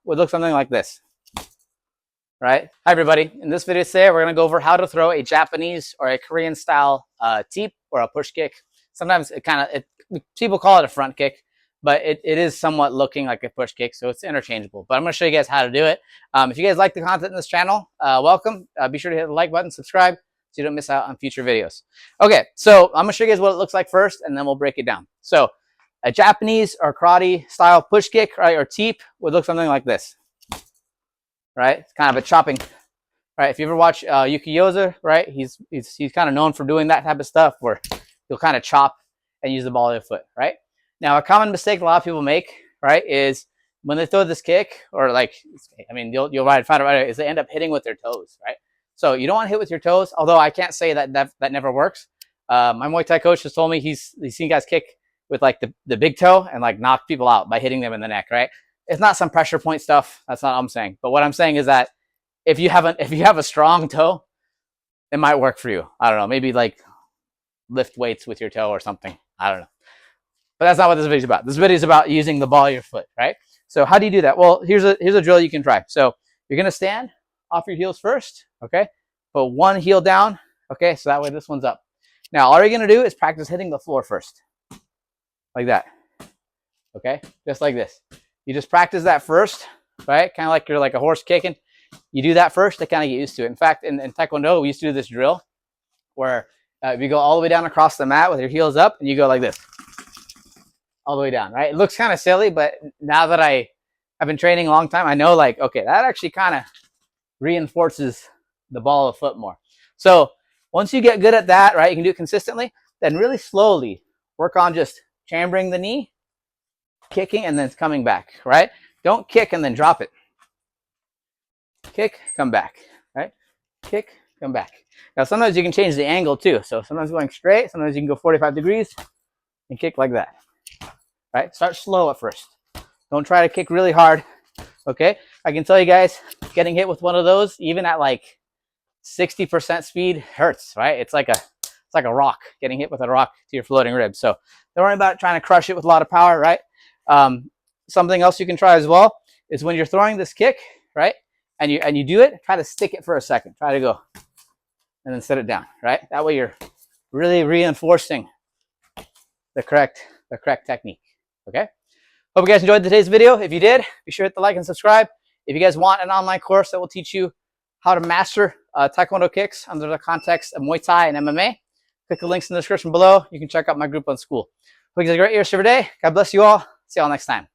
would look something like this, right? Hi, everybody. In this video today, we're going to go over how to throw a Japanese or a Korean style teep or a push kick. Sometimes people call it a front kick, but it is somewhat looking like a push kick, so it's interchangeable. But I'm going to show you guys how to do it. If you guys like the content in this channel, welcome. Be sure to hit the like button, subscribe, so you don't miss out on future videos. Okay, so I'm going to show you guys what it looks like first, and then we'll break it down. So a Japanese or karate style push kick, right, or teep would look something like this, right? It's kind of a chopping, right? If you ever watch Yuki Yoza, right, he's kind of known for doing that type of stuff where you'll kind of chop and use the ball of your foot, right? Now, a common mistake a lot of people make, right, is when they throw this kick, or like, I mean, you'll find out, is they end up hitting with their toes, right? So you don't want to hit with your toes, although I can't say that never works. My Muay Thai coach has told me he's seen guys kick with like the big toe and like knock people out by hitting them in the neck, right? It's not some pressure point stuff. That's not what I'm saying. But what I'm saying is that if you have a strong toe, it might work for you. I don't know, maybe like lift weights with your toe or something. I don't know. But that's not what this video is about. This video is about using the ball of your foot, right? So how do you do that? Well, here's a drill you can try. So you're gonna stand off your heels first, okay? Put one heel down, okay? So that way this one's up. Now all you're gonna do is practice hitting the floor first. Like that, okay? Just like this. You just practice that first, right? Kind of like you're like a horse kicking. You do that first to kind of get used to it. In fact, in Taekwondo, we used to do this drill where you go all the way down across the mat with your heels up, and you go like this, all the way down, right? It looks kind of silly, but now that I've been training a long time, I know like, okay, that actually kind of reinforces the ball of foot more. So once you get good at that, right, you can do it consistently, then really slowly work on just chambering the knee, kicking, and then coming back, right? Don't kick and then drop it. Kick, come back, right? Kick, come back. Now, sometimes you can change the angle too. So sometimes going straight, sometimes you can go 45 degrees and kick like that, right? Start slow at first. Don't try to kick really hard, okay? I can tell you guys, getting hit with one of those, even at like 60% speed, hurts, right? It's like a rock, getting hit with a rock to your floating ribs. So don't worry about trying to crush it with a lot of power, right? Something else you can try as well is when you're throwing this kick, right? And you do it, try to stick it for a second. Try to go and then set it down, right? That way you're really reinforcing the correct technique, okay? Hope you guys enjoyed today's video. If you did, be sure to hit the like and subscribe. If you guys want an online course that will teach you how to master Taekwondo kicks under the context of Muay Thai and MMA, click the links in the description below. You can check out my group on school. Hope you guys have a great rest of your day. God bless you all. See you all next time.